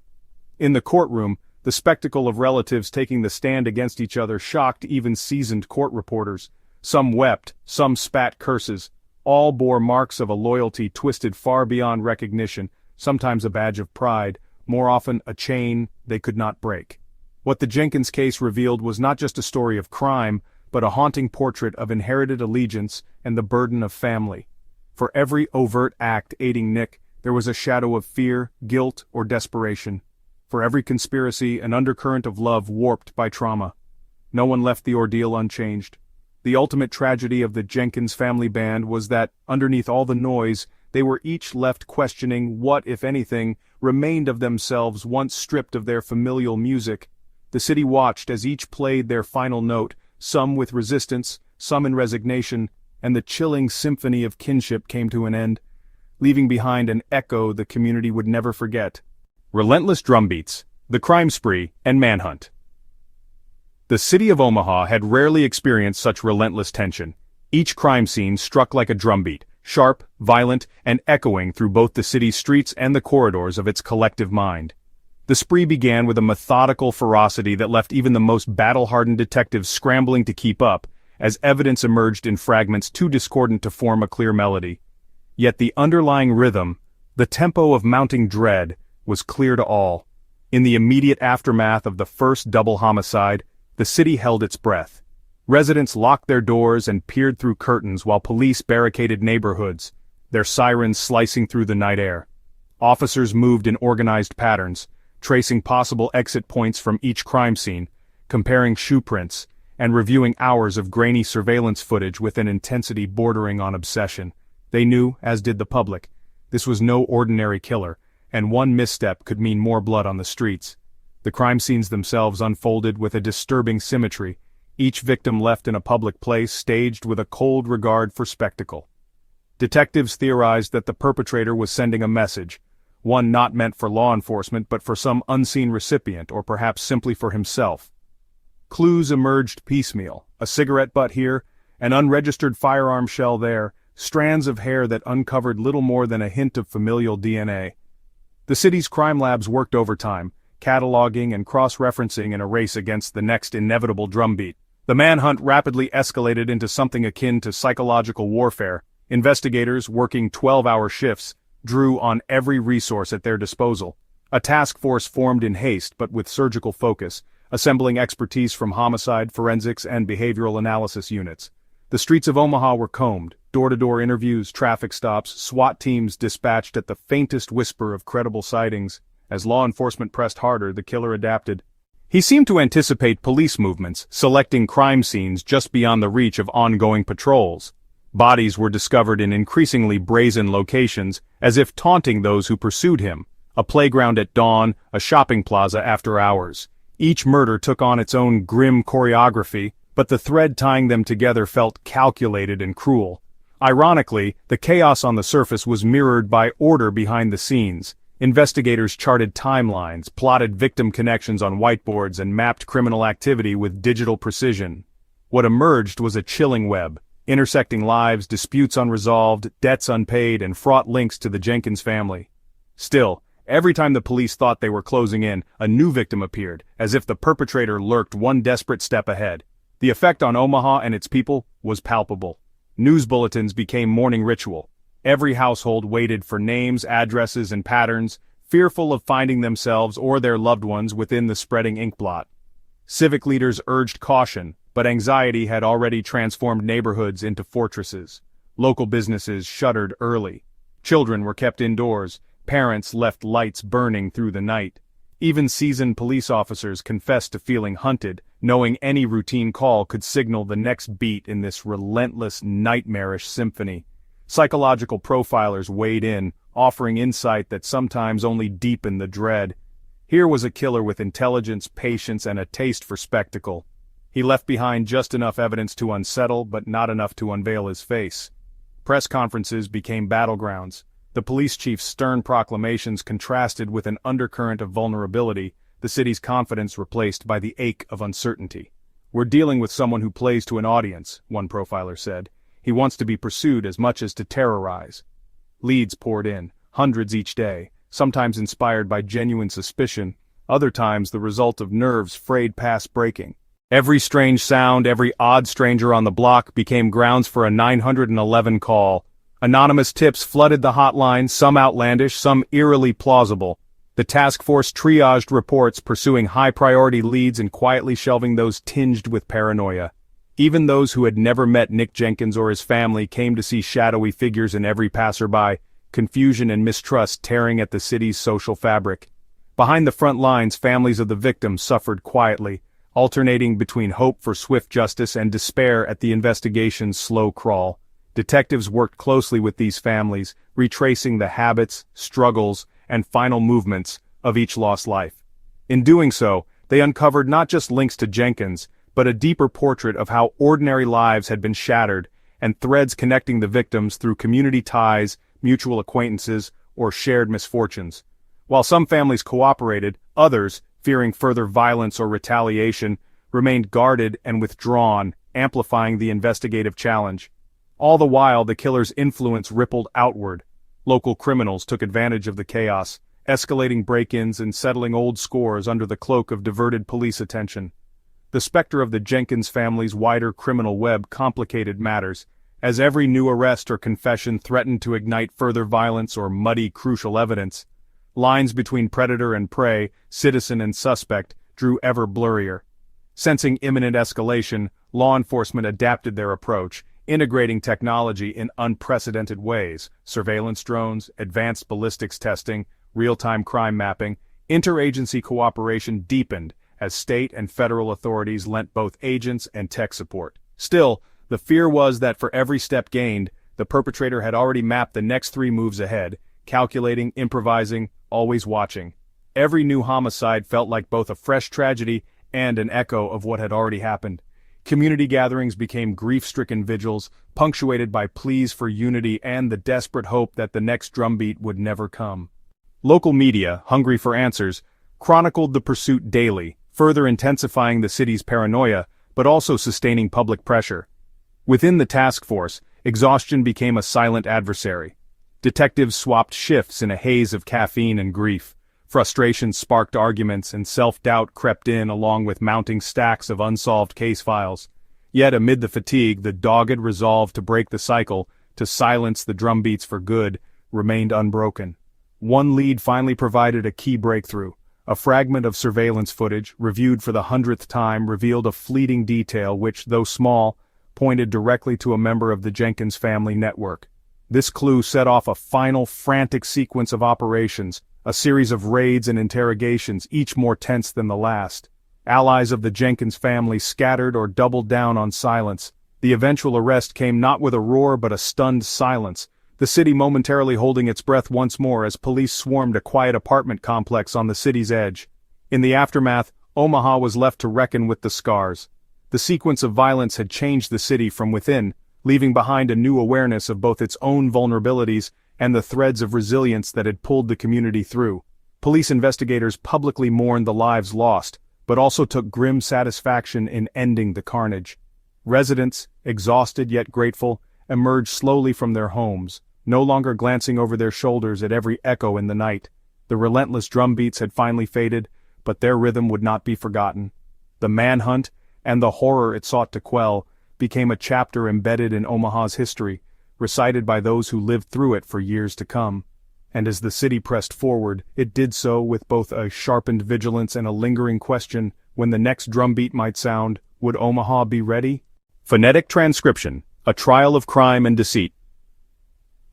In the courtroom, the spectacle of relatives taking the stand against each other shocked even seasoned court reporters. Some wept, some spat curses. All bore marks of a loyalty twisted far beyond recognition, sometimes a badge of pride, more often a chain they could not break. What the Jenkins case revealed was not just a story of crime, but a haunting portrait of inherited allegiance and the burden of family. For every overt act aiding Nick, there was a shadow of fear, guilt, or desperation. For every conspiracy, an undercurrent of love warped by trauma. No one left the ordeal unchanged. The ultimate tragedy of the Jenkins family band was that, underneath all the noise, they were each left questioning what, if anything, remained of themselves once stripped of their familial music. The city watched as each played their final note, some with resistance, some in resignation, and the chilling symphony of kinship came to an end, leaving behind an echo the community would never forget. Relentless drumbeats, the crime spree, and manhunt. The city of Omaha had rarely experienced such relentless tension. Each crime scene struck like a drumbeat, sharp, violent, and echoing through both the city's streets and the corridors of its collective mind. The spree began with a methodical ferocity that left even the most battle-hardened detectives scrambling to keep up, as evidence emerged in fragments too discordant to form a clear melody. Yet the underlying rhythm, the tempo of mounting dread, was clear to all. In the immediate aftermath of the first double homicide, the city held its breath. Residents locked their doors and peered through curtains while police barricaded neighborhoods, their sirens slicing through the night air. Officers moved in organized patterns, tracing possible exit points from each crime scene, comparing shoe prints, and reviewing hours of grainy surveillance footage with an intensity bordering on obsession. They knew, as did the public, this was no ordinary killer, and one misstep could mean more blood on the streets. The crime scenes themselves unfolded with a disturbing symmetry, each victim left in a public place staged with a cold regard for spectacle. Detectives theorized that the perpetrator was sending a message, one not meant for law enforcement but for some unseen recipient or perhaps simply for himself. Clues emerged piecemeal, a cigarette butt here, an unregistered firearm shell there, strands of hair that uncovered little more than a hint of familial DNA. The city's crime labs worked overtime, cataloging and cross-referencing in a race against the next inevitable drumbeat. The manhunt rapidly escalated into something akin to psychological warfare. Investigators, working 12-hour shifts, drew on every resource at their disposal. A task force formed in haste but with surgical focus, assembling expertise from homicide, forensics, and behavioral analysis units. The streets of Omaha were combed, door-to-door interviews, traffic stops, SWAT teams dispatched at the faintest whisper of credible sightings. As law enforcement pressed harder, the killer adapted. He seemed to anticipate police movements, selecting crime scenes just beyond the reach of ongoing patrols. Bodies were discovered in increasingly brazen locations, as if taunting those who pursued him. A playground at dawn, a shopping plaza after hours. Each murder took on its own grim choreography, but the thread tying them together felt calculated and cruel. Ironically, the chaos on the surface was mirrored by order behind the scenes. Investigators charted timelines, plotted victim connections on whiteboards, and mapped criminal activity with digital precision. What emerged was a chilling web, intersecting lives, disputes unresolved, debts unpaid, and fraught links to the Jenkins family. Still, every time the police thought they were closing in, a new victim appeared, as if the perpetrator lurked one desperate step ahead. The effect on Omaha and its people was palpable. News bulletins became morning ritual. Every household waited for names, addresses, and patterns, fearful of finding themselves or their loved ones within the spreading inkblot. Civic leaders urged caution, but anxiety had already transformed neighborhoods into fortresses. Local businesses shuttered early. Children were kept indoors. Parents left lights burning through the night. Even seasoned police officers confessed to feeling hunted, knowing any routine call could signal the next beat in this relentless, nightmarish symphony. Psychological profilers weighed in, offering insight that sometimes only deepened the dread. Here was a killer with intelligence, patience, and a taste for spectacle. He left behind just enough evidence to unsettle, but not enough to unveil his face. Press conferences became battlegrounds. The police chief's stern proclamations contrasted with an undercurrent of vulnerability, the city's confidence replaced by the ache of uncertainty. "We're dealing with someone who plays to an audience," one profiler said. "He wants to be pursued as much as to terrorize." Leads poured in, hundreds each day, sometimes inspired by genuine suspicion, other times the result of nerves frayed past breaking. Every strange sound, every odd stranger on the block became grounds for a 911 call. Anonymous tips flooded the hotline, some outlandish, some eerily plausible. The task force triaged reports, pursuing high-priority leads and quietly shelving those tinged with paranoia. Even those who had never met Nick Jenkins or his family came to see shadowy figures in every passerby, confusion and mistrust tearing at the city's social fabric. Behind the front lines, families of the victims suffered quietly, alternating between hope for swift justice and despair at the investigation's slow crawl. Detectives worked closely with these families, retracing the habits, struggles, and final movements of each lost life. In doing so, they uncovered not just links to Jenkins, but a deeper portrait of how ordinary lives had been shattered, and threads connecting the victims through community ties, mutual acquaintances, or shared misfortunes. While some families cooperated, others, fearing further violence or retaliation, remained guarded and withdrawn, amplifying the investigative challenge. All the while, the killer's influence rippled outward. Local criminals took advantage of the chaos, escalating break-ins and settling old scores under the cloak of diverted police attention. The specter of the Jenkins family's wider criminal web complicated matters, as every new arrest or confession threatened to ignite further violence or muddy crucial evidence. Lines between predator and prey, citizen and suspect, drew ever blurrier. Sensing imminent escalation, law enforcement adapted their approach, integrating technology in unprecedented ways: surveillance drones, advanced ballistics testing, real-time crime mapping. Interagency cooperation deepened as state and federal authorities lent both agents and tech support. Still, the fear was that for every step gained, the perpetrator had already mapped the next 3 moves ahead, calculating, improvising, always watching. Every new homicide felt like both a fresh tragedy and an echo of what had already happened. Community gatherings became grief-stricken vigils, punctuated by pleas for unity and the desperate hope that the next drumbeat would never come. Local media, hungry for answers, chronicled the pursuit daily, further intensifying the city's paranoia, but also sustaining public pressure. Within the task force, exhaustion became a silent adversary. Detectives swapped shifts in a haze of caffeine and grief. Frustration sparked arguments, and self-doubt crept in along with mounting stacks of unsolved case files. Yet amid the fatigue, the dogged resolve to break the cycle, to silence the drumbeats for good, remained unbroken. One lead finally provided a key breakthrough. A fragment of surveillance footage, reviewed for the 100th time, revealed a fleeting detail which, though small, pointed directly to a member of the Jenkins family network. This clue set off a final, frantic sequence of operations, a series of raids and interrogations, each more tense than the last. Allies of the Jenkins family scattered or doubled down on silence. The eventual arrest came not with a roar but a stunned silence, the city momentarily holding its breath once more as police swarmed a quiet apartment complex on the city's edge. In the aftermath, Omaha was left to reckon with the scars. The sequence of violence had changed the city from within, leaving behind a new awareness of both its own vulnerabilities and the threads of resilience that had pulled the community through. Police investigators publicly mourned the lives lost, but also took grim satisfaction in ending the carnage. Residents, exhausted yet grateful, emerged slowly from their homes, no longer glancing over their shoulders at every echo in the night. The relentless drumbeats had finally faded, but their rhythm would not be forgotten. The manhunt, and the horror it sought to quell, became a chapter embedded in Omaha's history, recited by those who lived through it for years to come. And as the city pressed forward, it did so with both a sharpened vigilance and a lingering question: when the next drumbeat might sound, would Omaha be ready? Phonetic transcription: a trial of crime and deceit.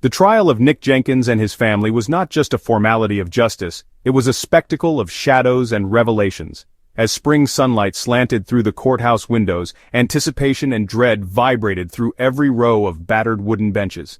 The trial of Nick Jenkins and his family was not just a formality of justice, it was a spectacle of shadows and revelations. As spring sunlight slanted through the courthouse windows, anticipation and dread vibrated through every row of battered wooden benches.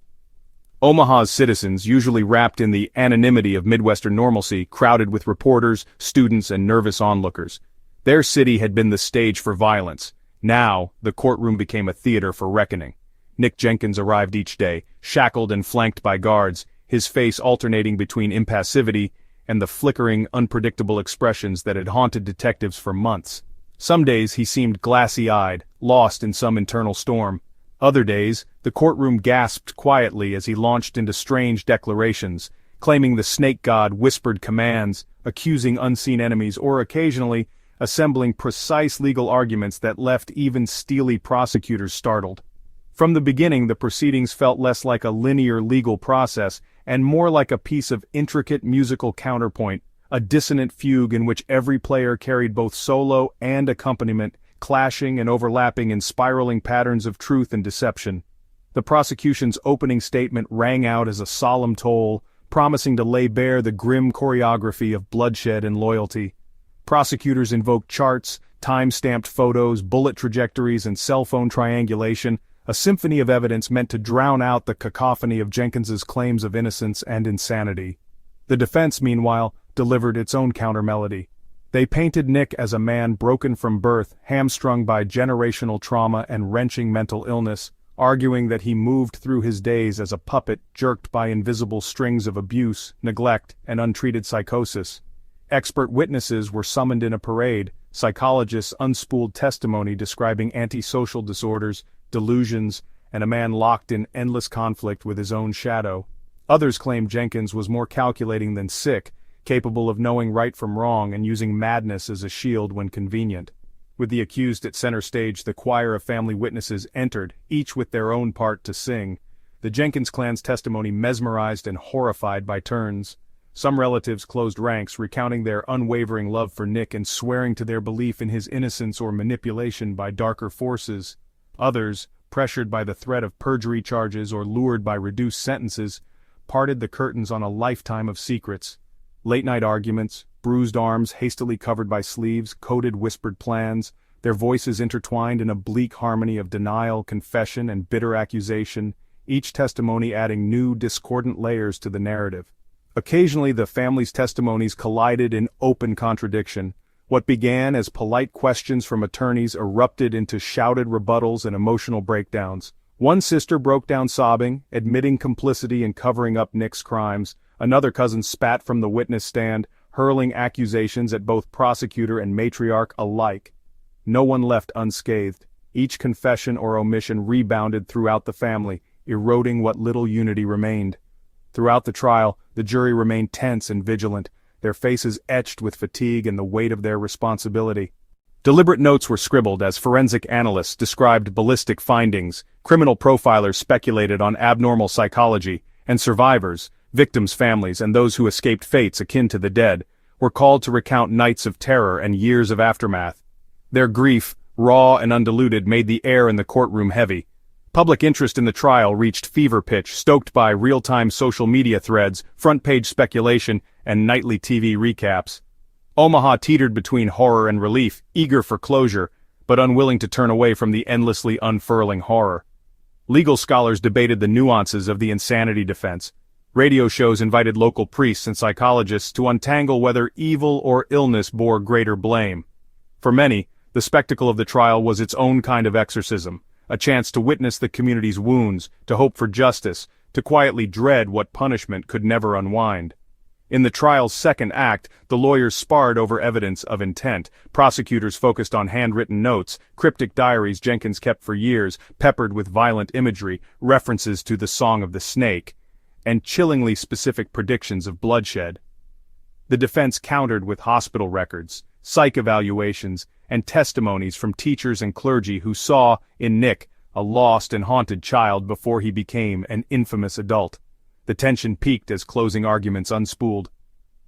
Omaha's citizens, usually wrapped in the anonymity of Midwestern normalcy, crowded with reporters, students, and nervous onlookers. Their city had been the stage for violence. Now, the courtroom became a theater for reckoning. Nick Jenkins arrived each day, shackled and flanked by guards, his face alternating between impassivity and the flickering, unpredictable expressions that had haunted detectives for months. Some days he seemed glassy-eyed, lost in some internal storm. Other days, the courtroom gasped quietly as he launched into strange declarations, claiming the snake god whispered commands, accusing unseen enemies, or occasionally assembling precise legal arguments that left even steely prosecutors startled. From the beginning, the proceedings felt less like a linear legal process and more like a piece of intricate musical counterpoint, a dissonant fugue in which every player carried both solo and accompaniment, clashing and overlapping in spiraling patterns of truth and deception. The prosecution's opening statement rang out as a solemn toll, promising to lay bare the grim choreography of bloodshed and loyalty. Prosecutors invoked charts, time-stamped photos, bullet trajectories, and cell phone triangulation, a symphony of evidence meant to drown out the cacophony of Jenkins's claims of innocence and insanity. The defense, meanwhile, delivered its own counter-melody. They painted Nick as a man broken from birth, hamstrung by generational trauma and wrenching mental illness, arguing that he moved through his days as a puppet jerked by invisible strings of abuse, neglect, and untreated psychosis. Expert witnesses were summoned in a parade, psychologists unspooled testimony describing antisocial disorders, delusions, and a man locked in endless conflict with his own shadow. Others claimed Jenkins was more calculating than sick, capable of knowing right from wrong and using madness as a shield when convenient. With the accused at center stage, the choir of family witnesses entered, each with their own part to sing. The Jenkins clan's testimony mesmerized and horrified by turns. Some relatives closed ranks, recounting their unwavering love for Nick and swearing to their belief in his innocence or manipulation by darker forces. Others, pressured by the threat of perjury charges or lured by reduced sentences, parted the curtains on a lifetime of secrets. Late-night arguments, bruised arms hastily covered by sleeves, coded whispered plans, their voices intertwined in a bleak harmony of denial, confession, and bitter accusation, each testimony adding new, discordant layers to the narrative. Occasionally the family's testimonies collided in open contradiction. What began as polite questions from attorneys erupted into shouted rebuttals and emotional breakdowns. One sister broke down sobbing, admitting complicity in covering up Nick's crimes. Another cousin spat from the witness stand, hurling accusations at both prosecutor and matriarch alike. No one left unscathed. Each confession or omission rebounded throughout the family, eroding what little unity remained. Throughout the trial, the jury remained tense and vigilant, their faces etched with fatigue and the weight of their responsibility. Deliberate notes were scribbled as forensic analysts described ballistic findings, criminal profilers speculated on abnormal psychology, and survivors, victims' families, and those who escaped fates akin to the dead, were called to recount nights of terror and years of aftermath. Their grief, raw and undiluted, made the air in the courtroom heavy. Public interest in the trial reached fever pitch, stoked by real-time social media threads, front-page speculation, and nightly TV recaps. Omaha teetered between horror and relief, eager for closure, but unwilling to turn away from the endlessly unfurling horror. Legal scholars debated the nuances of the insanity defense. Radio shows invited local priests and psychologists to untangle whether evil or illness bore greater blame. For many, the spectacle of the trial was its own kind of exorcism, a chance to witness the community's wounds, to hope for justice, to quietly dread what punishment could never unwind. In the trial's second act, the lawyers sparred over evidence of intent. Prosecutors focused on handwritten notes, cryptic diaries Jenkins kept for years, peppered with violent imagery, references to the Song of the Snake, and chillingly specific predictions of bloodshed. The defense countered with hospital records, psych evaluations, and testimonies from teachers and clergy who saw, in Nick, a lost and haunted child before he became an infamous adult. The tension peaked as closing arguments unspooled.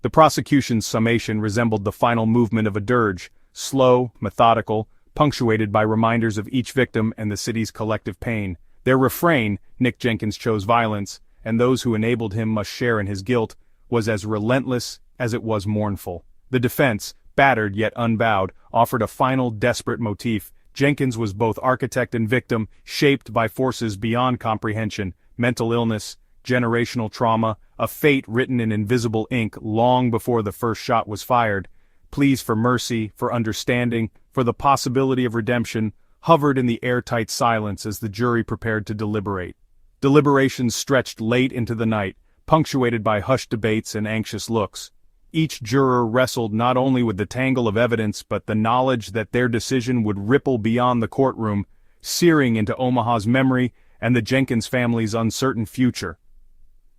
The prosecution's summation resembled the final movement of a dirge, slow, methodical, punctuated by reminders of each victim and the city's collective pain. Their refrain, "Nick Jenkins chose violence, and those who enabled him must share in his guilt," was as relentless as it was mournful. The defense, battered yet unbowed, offered a final desperate motif. Jenkins was both architect and victim, shaped by forces beyond comprehension, mental illness, generational trauma, a fate written in invisible ink long before the first shot was fired, pleas for mercy, for understanding, for the possibility of redemption, hovered in the airtight silence as the jury prepared to deliberate. Deliberations stretched late into the night, punctuated by hushed debates and anxious looks. Each juror wrestled not only with the tangle of evidence but the knowledge that their decision would ripple beyond the courtroom, searing into Omaha's memory and the Jenkins family's uncertain future.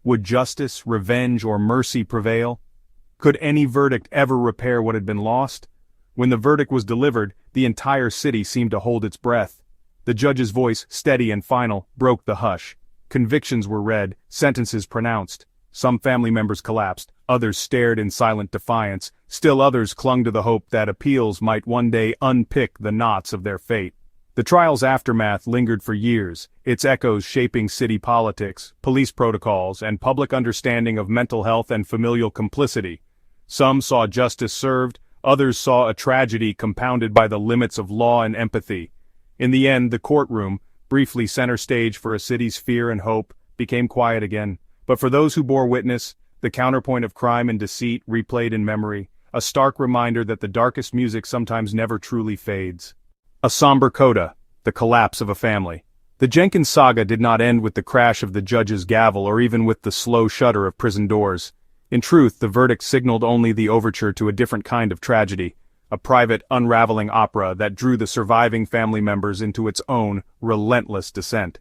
Would justice, revenge, or mercy prevail? Could any verdict ever repair what had been lost? When the verdict was delivered, the entire city seemed to hold its breath. The judge's voice, steady and final, broke the hush. Convictions were read, sentences pronounced. Some family members collapsed, others stared in silent defiance, still others clung to the hope that appeals might one day unpick the knots of their fate. The trial's aftermath lingered for years, its echoes shaping city politics, police protocols, and public understanding of mental health and familial complicity. Some saw justice served, others saw a tragedy compounded by the limits of law and empathy. In the end, the courtroom, briefly center stage for a city's fear and hope, became quiet again. But for those who bore witness, the counterpoint of crime and deceit replayed in memory, a stark reminder that the darkest music sometimes never truly fades. A somber coda, the collapse of a family. The Jenkins saga did not end with the crash of the judge's gavel or even with the slow shudder of prison doors. In truth, the verdict signaled only the overture to a different kind of tragedy, a private, unraveling opera that drew the surviving family members into its own relentless descent.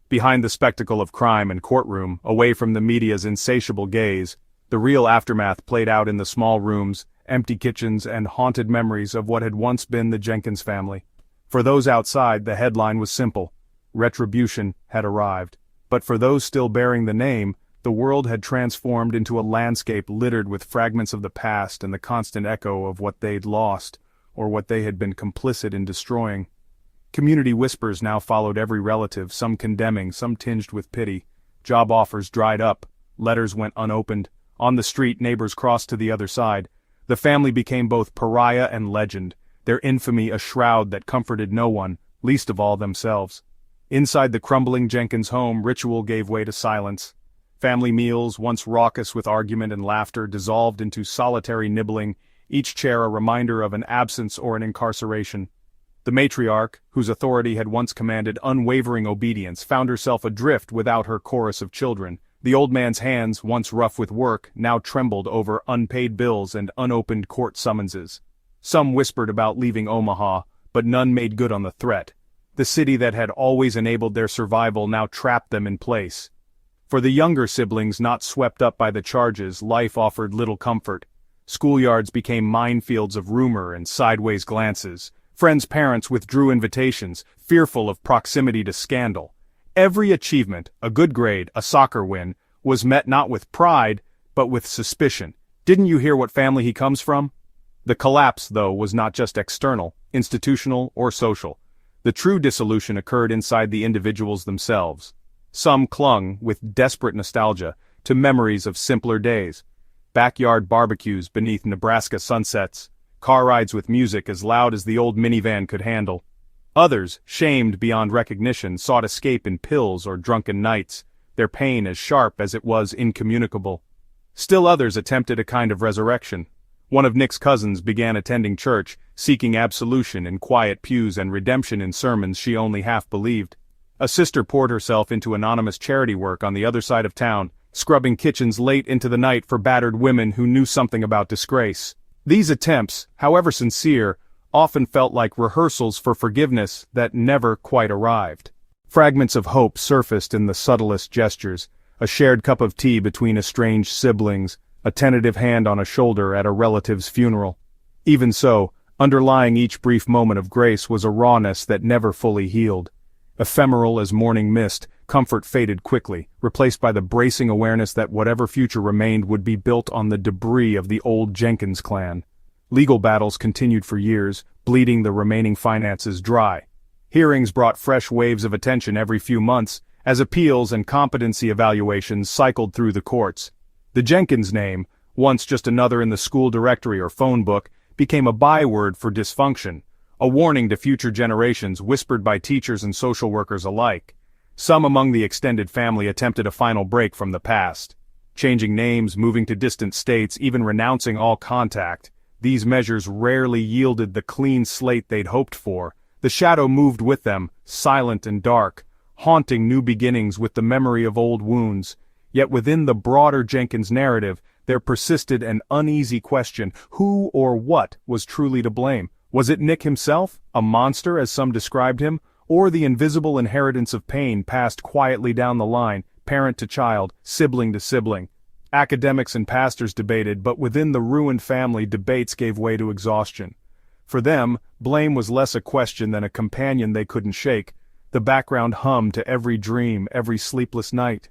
Behind the spectacle of crime and courtroom, away from the media's insatiable gaze, the real aftermath played out in the small rooms, empty kitchens, and haunted memories of what had once been the Jenkins family. For those outside, the headline was simple: retribution had arrived. But for those still bearing the name, the world had transformed into a landscape littered with fragments of the past and the constant echo of what they'd lost, or what they had been complicit in destroying. Community whispers now followed every relative, some condemning, some tinged with pity. Job offers dried up, letters went unopened. On the street, neighbors crossed to the other side. The family became both pariah and legend, their infamy a shroud that comforted no one, least of all themselves. Inside the crumbling Jenkins home, ritual gave way to silence. Family meals, once raucous with argument and laughter, dissolved into solitary nibbling, each chair a reminder of an absence or an incarceration. The matriarch, whose authority had once commanded unwavering obedience, found herself adrift without her chorus of children. The old man's hands, once rough with work, now trembled over unpaid bills and unopened court summonses. Some whispered about leaving Omaha, but none made good on the threat. The city that had always enabled their survival now trapped them in place. For the younger siblings not swept up by the charges, life offered little comfort. Schoolyards became minefields of rumor and sideways glances. Friends' parents withdrew invitations, fearful of proximity to scandal. Every achievement, a good grade, a soccer win, was met not with pride, but with suspicion. Didn't you hear what family he comes from? The collapse, though, was not just external, institutional, or social. The true dissolution occurred inside the individuals themselves. Some clung, with desperate nostalgia, to memories of simpler days. Backyard barbecues beneath Nebraska sunsets, car rides with music as loud as the old minivan could handle. Others, shamed beyond recognition, sought escape in pills or drunken nights, their pain as sharp as it was incommunicable. Still others attempted a kind of resurrection. One of Nick's cousins began attending church, seeking absolution in quiet pews and redemption in sermons she only half believed. A sister poured herself into anonymous charity work on the other side of town, scrubbing kitchens late into the night for battered women who knew something about disgrace. These attempts, however sincere, often felt like rehearsals for forgiveness that never quite arrived. Fragments of hope surfaced in the subtlest gestures, a shared cup of tea between estranged siblings, a tentative hand on a shoulder at a relative's funeral. Even so, underlying each brief moment of grace was a rawness that never fully healed. Ephemeral as morning mist, comfort faded quickly, replaced by the bracing awareness that whatever future remained would be built on the debris of the old Jenkins clan. Legal battles continued for years, bleeding the remaining finances dry. Hearings brought fresh waves of attention every few months, as appeals and competency evaluations cycled through the courts. The Jenkins name, once just another in the school directory or phone book, became a byword for dysfunction, a warning to future generations whispered by teachers and social workers alike. Some among the extended family attempted a final break from the past. Changing names, moving to distant states, even renouncing all contact. These measures rarely yielded the clean slate they'd hoped for. The The shadow moved with them, silent and dark, haunting new beginnings with the memory of old wounds. Yet within the broader Jenkins narrative, there persisted an uneasy question: who or what was truly to blame? Was it Nick himself, a monster as some described him, or the invisible inheritance of pain passed quietly down the line, parent to child, sibling to sibling? Academics and pastors debated, but within the ruined family, debates gave way to exhaustion. For them, blame was less a question than a companion they couldn't shake, the background hum to every dream, every sleepless night.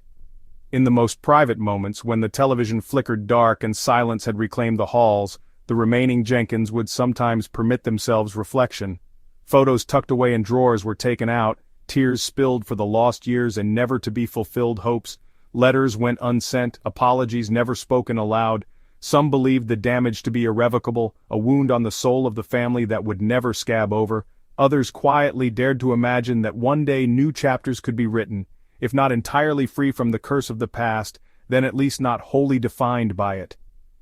In the most private moments, when the television flickered dark and silence had reclaimed the halls, the remaining Jenkins would sometimes permit themselves reflection. Photos tucked away in drawers were taken out, tears spilled for the lost years and never-to-be-fulfilled hopes, letters went unsent, apologies never spoken aloud. Some believed the damage to be irrevocable, a wound on the soul of the family that would never scab over. Others quietly dared to imagine that one day new chapters could be written, if not entirely free from the curse of the past, then at least not wholly defined by it.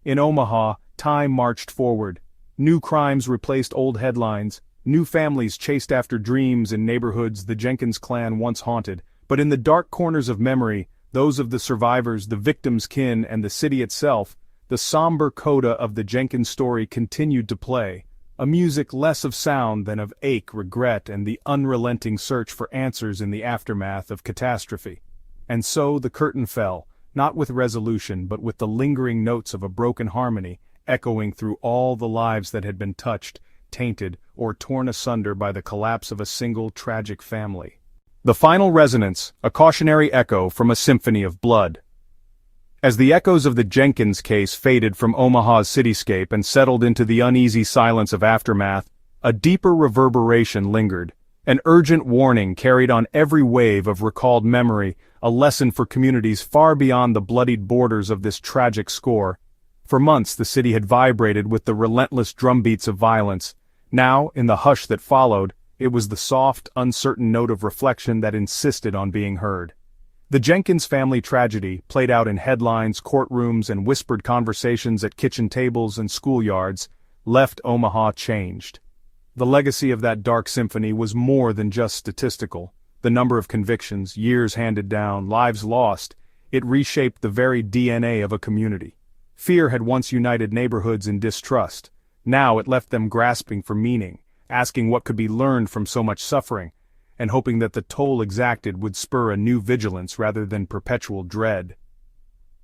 In Omaha, time marched forward. New crimes replaced old headlines. New families chased after dreams in neighborhoods the Jenkins clan once haunted. But in the dark corners of memory, those of the survivors, the victims' kin, and the city itself, the somber coda of the Jenkins story continued to play, a music less of sound than of ache, regret, and the unrelenting search for answers in the aftermath of catastrophe. And so the curtain fell, not with resolution but with the lingering notes of a broken harmony, echoing through all the lives that had been touched, tainted, or torn asunder by the collapse of a single tragic family. The final resonance, a cautionary echo from a symphony of blood. As the echoes of the Jenkins case faded from Omaha's cityscape and settled into the uneasy silence of aftermath, a deeper reverberation lingered, an urgent warning carried on every wave of recalled memory, a lesson for communities far beyond the bloodied borders of this tragic score. For months the city had vibrated with the relentless drumbeats of violence. Now, in the hush that followed, it was the soft, uncertain note of reflection that insisted on being heard. The Jenkins family tragedy, played out in headlines, courtrooms, and whispered conversations at kitchen tables and schoolyards, left Omaha changed. The legacy of that dark symphony was more than just statistical. The number of convictions, years handed down, lives lost, it reshaped the very DNA of a community. Fear had once united neighborhoods in distrust. Now it left them grasping for meaning, asking what could be learned from so much suffering, and hoping that the toll exacted would spur a new vigilance rather than perpetual dread.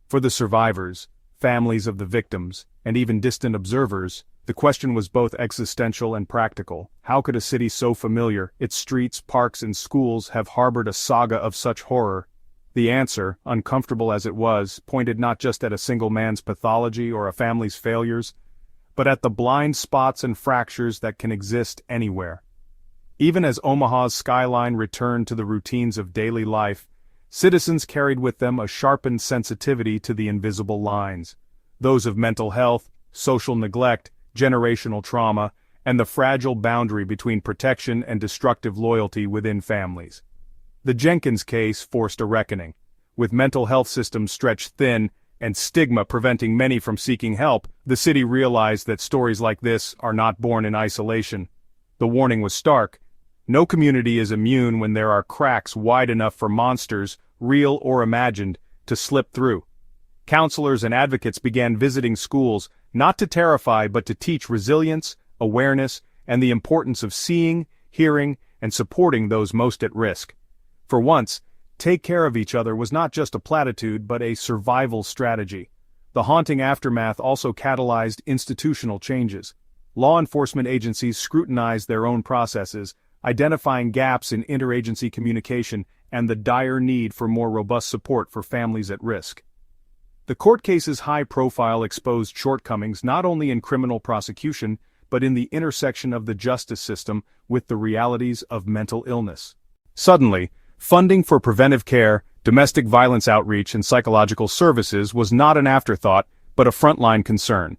For the survivors, families of the victims, and even distant observers, the question was both existential and practical. How could a city so familiar, its streets, parks, and schools, have harbored a saga of such horror? The answer, uncomfortable as it was, pointed not just at a single man's pathology or a family's failures, but at the blind spots and fractures that can exist anywhere. Even as Omaha's skyline returned to the routines of daily life, citizens carried with them a sharpened sensitivity to the invisible lines, those of mental health, social neglect, generational trauma, and the fragile boundary between protection and destructive loyalty within families. The Jenkins case forced a reckoning. With mental health systems stretched thin and stigma preventing many from seeking help, the city realized that stories like this are not born in isolation. The warning was stark. No community is immune when there are cracks wide enough for monsters, real or imagined, to slip through. Counselors and advocates began visiting schools, not to terrify but to teach resilience, awareness, and the importance of seeing, hearing, and supporting those most at risk. For once, take care of each other was not just a platitude but a survival strategy. The haunting aftermath also catalyzed institutional changes. Law enforcement agencies scrutinized their own processes, identifying gaps in interagency communication and the dire need for more robust support for families at risk. The court case's high profile exposed shortcomings not only in criminal prosecution, but in the intersection of the justice system with the realities of mental illness. Suddenly, funding for preventive care, domestic violence outreach, and psychological services was not an afterthought, but a frontline concern.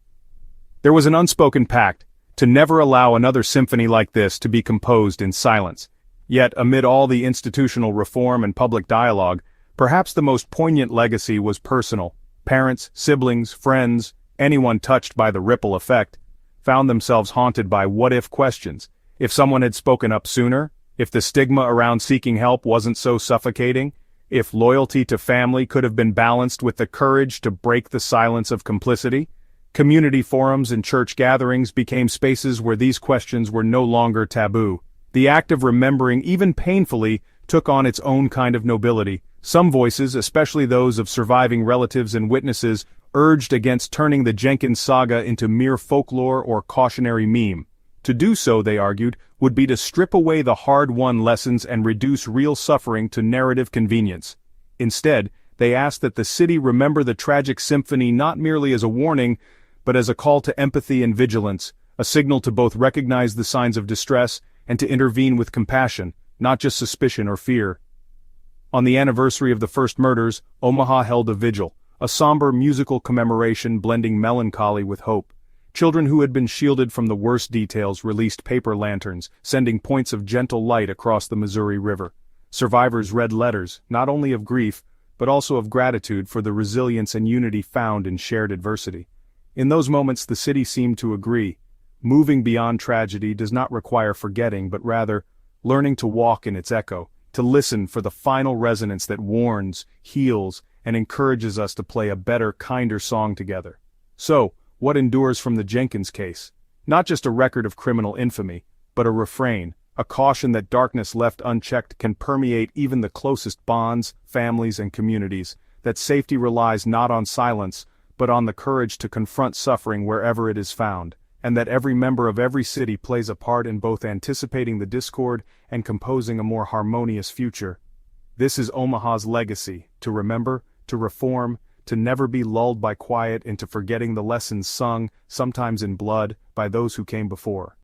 There was an unspoken pact to never allow another symphony like this to be composed in silence. Yet, amid all the institutional reform and public dialogue, perhaps the most poignant legacy was personal. Parents, siblings, friends, anyone touched by the ripple effect, found themselves haunted by what-if questions. If someone had spoken up sooner, if the stigma around seeking help wasn't so suffocating, if loyalty to family could have been balanced with the courage to break the silence of complicity, community forums and church gatherings became spaces where these questions were no longer taboo. The act of remembering, even painfully, took on its own kind of nobility. Some voices, especially those of surviving relatives and witnesses, urged against turning the Jenkins saga into mere folklore or cautionary meme. To do so, they argued, would be to strip away the hard-won lessons and reduce real suffering to narrative convenience. Instead, they asked that the city remember the tragic symphony not merely as a warning, but as a call to empathy and vigilance, a signal to both recognize the signs of distress and to intervene with compassion, not just suspicion or fear. On the anniversary of the first murders, Omaha held a vigil, a somber musical commemoration blending melancholy with hope. Children who had been shielded from the worst details released paper lanterns, sending points of gentle light across the Missouri River. Survivors read letters, not only of grief, but also of gratitude for the resilience and unity found in shared adversity. In those moments the city seemed to agree. Moving beyond tragedy does not require forgetting, but rather, learning to walk in its echo, to listen for the final resonance that warns, heals, and encourages us to play a better, kinder song together. So, what endures from the Jenkins case? Not just a record of criminal infamy, but a refrain, a caution that darkness left unchecked can permeate even the closest bonds, families, and communities, that safety relies not on silence, but on the courage to confront suffering wherever it is found, and that every member of every city plays a part in both anticipating the discord and composing a more harmonious future. This is Omaha's legacy, to remember, to reform, to never be lulled by quiet into forgetting the lessons sung, sometimes in blood, by those who came before.